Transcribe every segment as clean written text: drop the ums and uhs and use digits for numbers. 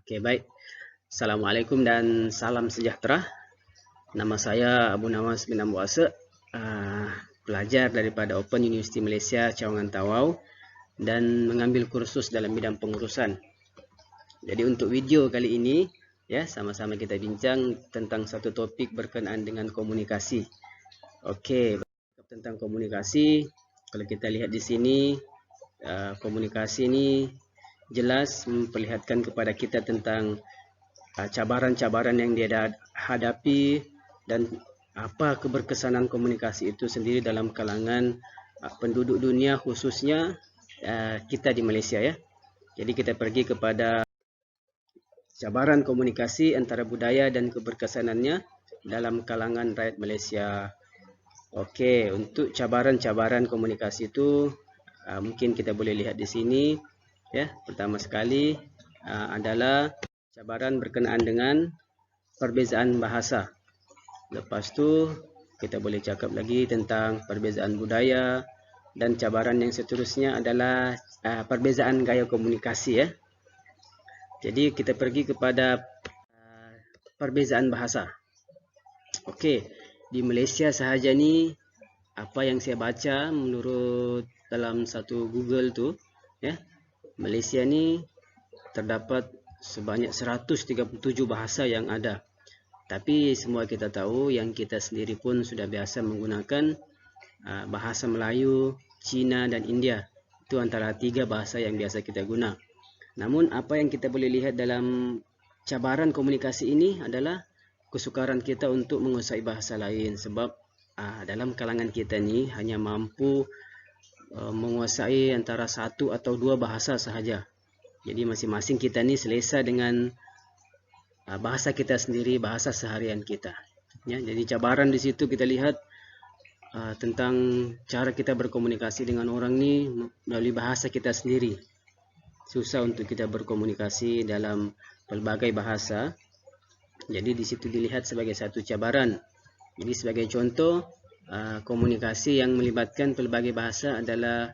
Oke, baik. Assalamualaikum dan salam sejahtera. Nama saya Abu Nawas bin Ambu Ase, pelajar daripada Open University Malaysia Cawangan Tawau dan mengambil kursus dalam bidang pengurusan. Jadi untuk video kali ini, ya, sama-sama kita bincang tentang satu topik berkenaan dengan komunikasi. Oke, tentang komunikasi, kalau kita lihat di sini, komunikasi ini jelas memperlihatkan kepada kita tentang cabaran-cabaran yang dia hadapi dan apa keberkesanan komunikasi itu sendiri dalam kalangan penduduk dunia, khususnya kita di Malaysia, ya. Jadi kita pergi kepada cabaran komunikasi antara budaya dan keberkesanannya dalam kalangan rakyat Malaysia. Oke, untuk cabaran-cabaran komunikasi itu mungkin kita boleh lihat di sini, ya. Pertama sekali adalah cabaran berkenaan dengan perbezaan bahasa. Lepas tu kita boleh cakap lagi tentang perbezaan budaya, dan cabaran yang seterusnya adalah perbezaan gaya komunikasi, ya. Jadi kita pergi kepada perbezaan bahasa. Okey, di Malaysia sahaja ni apa yang saya baca menurut dalam satu Google tu, ya, Malaysia ni terdapat sebanyak 137 bahasa yang ada. Tapi semua kita tahu yang kita sendiri pun sudah biasa menggunakan bahasa Melayu, Cina dan India. Itu antara 3 bahasa yang biasa kita guna. Namun apa yang kita boleh lihat dalam cabaran komunikasi ini adalah kesukaran kita untuk menguasai bahasa lain, sebab dalam kalangan kita ni hanya mampu menguasai antara 1 atau 2 bahasa sahaja. Jadi masing-masing kita ni selesa dengan bahasa kita sendiri, bahasa seharian kita. Ya, jadi cabaran di situ kita lihat tentang cara kita berkomunikasi dengan orang ni melalui bahasa kita sendiri. Susah untuk kita berkomunikasi dalam pelbagai bahasa. Jadi di situ dilihat sebagai satu cabaran. Jadi sebagai contoh, komunikasi yang melibatkan pelbagai bahasa adalah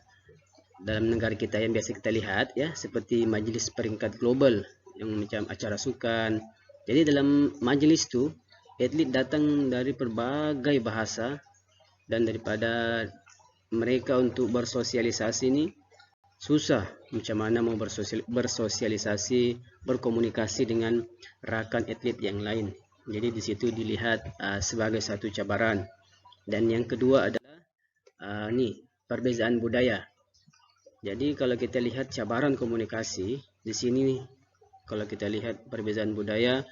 dalam negara kita yang biasa kita lihat, ya, seperti majlis peringkat global yang macam acara sukan. Jadi dalam majlis tu atlet datang dari pelbagai bahasa, dan daripada mereka untuk bersosialisasi ni susah macam mana mau bersosialisasi, berkomunikasi dengan rakan atlet yang lain. Jadi di situ dilihat sebagai satu cabaran. Dan yang kedua adalah perbezaan budaya. Jadi kalau kita lihat cabaran komunikasi di sini, kalau kita lihat perbezaan budaya,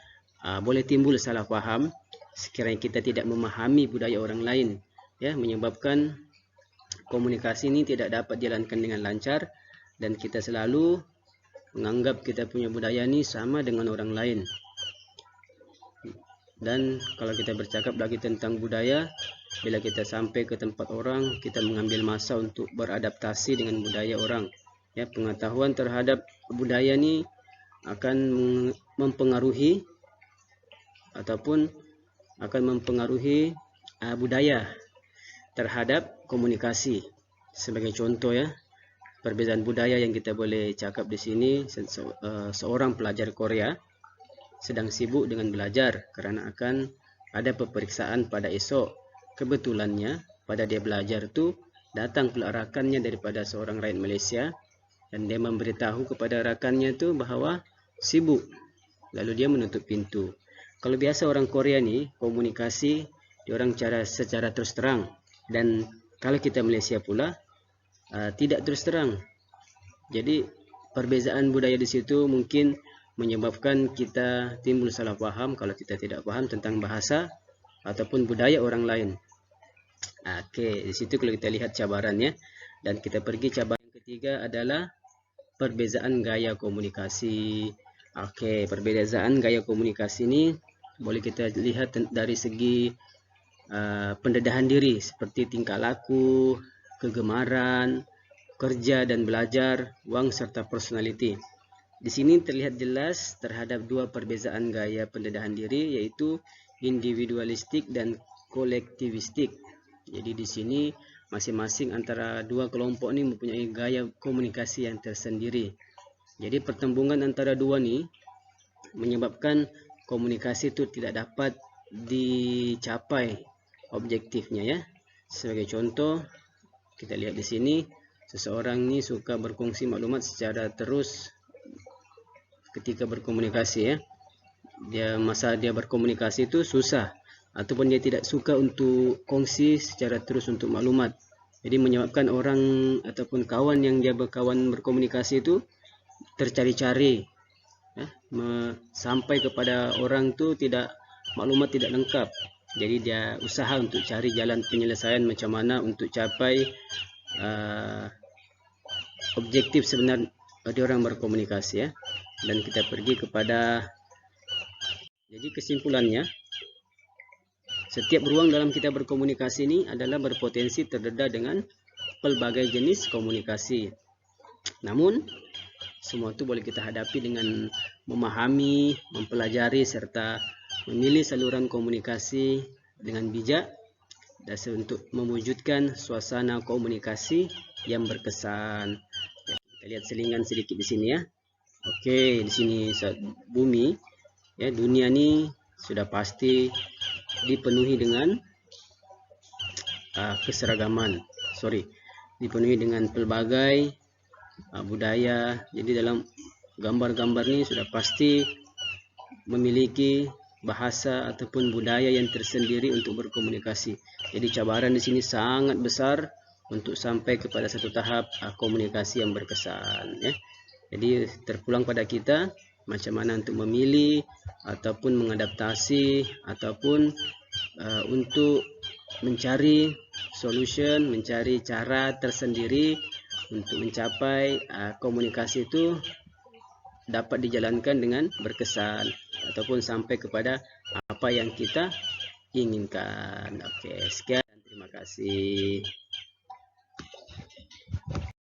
boleh timbul salah faham sekiranya kita tidak memahami budaya orang lain, ya, menyebabkan komunikasi ini tidak dapat dijalankan dengan lancar, dan kita selalu menganggap kita punya budaya ini sama dengan orang lain. Dan kalau kita bercakap lagi tentang budaya, bila kita sampai ke tempat orang, kita mengambil masa untuk beradaptasi dengan budaya orang. Ya, pengetahuan terhadap budaya ni akan mempengaruhi ataupun akan mempengaruhi budaya terhadap komunikasi. Sebagai contoh, ya, perbezaan budaya yang kita boleh cakap di sini, seorang pelajar Korea sedang sibuk dengan belajar kerana akan ada peperiksaan pada esok. Kebetulannya pada dia belajar tu datang pula rakannya daripada seorang rakyat Malaysia, dan dia memberitahu kepada rakannya tu bahawa sibuk. Lalu dia menutup pintu. Kalau biasa orang Korea ni komunikasi diorang secara terus terang, dan kalau kita Malaysia pula tidak terus terang. Jadi perbezaan budaya di situ mungkin menyebabkan kita timbul salah faham kalau kita tidak faham tentang bahasa ataupun budaya orang lain. Okey, di situ kalau kita lihat cabarannya. Dan kita pergi cabaran yang ketiga adalah perbezaan gaya komunikasi. Okey, perbezaan gaya komunikasi ini boleh kita lihat dari segi pendedahan diri, seperti tingkah laku, kegemaran, kerja dan belajar, wang serta personality. Di sini terlihat jelas terhadap 2 perbezaan gaya pendedahan diri, yaitu individualistik dan kolektivistik. Jadi di sini masing-masing antara 2 kelompok ini mempunyai gaya komunikasi yang tersendiri. Jadi pertembungan antara 2 ni menyebabkan komunikasi itu tidak dapat dicapai objektifnya ya. Sebagai contoh, kita lihat di sini, seseorang ini suka berkongsi maklumat secara terus ketika berkomunikasi ya. Masa dia berkomunikasi itu susah ataupun dia tidak suka untuk kongsi secara terus untuk maklumat. Jadi menyebabkan orang ataupun kawan yang dia berkawan berkomunikasi itu tercari-cari ya, sampai kepada orang itu maklumat tidak lengkap. Jadi dia usaha untuk cari jalan penyelesaian macam mana untuk capai objektif sebenar bagi orang berkomunikasi ya. Dan kita pergi kepada, jadi kesimpulannya, setiap ruang dalam kita berkomunikasi ini adalah berpotensi terdedah dengan pelbagai jenis komunikasi. Namun semua itu boleh kita hadapi dengan memahami, mempelajari serta memilih saluran komunikasi dengan bijak dan untuk mewujudkan suasana komunikasi yang berkesan. Kita lihat selingan sedikit di sini ya. Oke, di sini bumi ya, dunia ini sudah pasti dipenuhi dengan dipenuhi dengan pelbagai budaya. Jadi dalam gambar-gambar ini sudah pasti memiliki bahasa ataupun budaya yang tersendiri untuk berkomunikasi. Jadi cabaran di sini sangat besar untuk sampai kepada satu tahap komunikasi yang berkesan ya. Jadi terpulang pada kita macam mana untuk memilih ataupun mengadaptasi ataupun untuk mencari solution, mencari cara tersendiri untuk mencapai komunikasi itu dapat dijalankan dengan berkesan ataupun sampai kepada apa yang kita inginkan. Oke, sekian, terima kasih.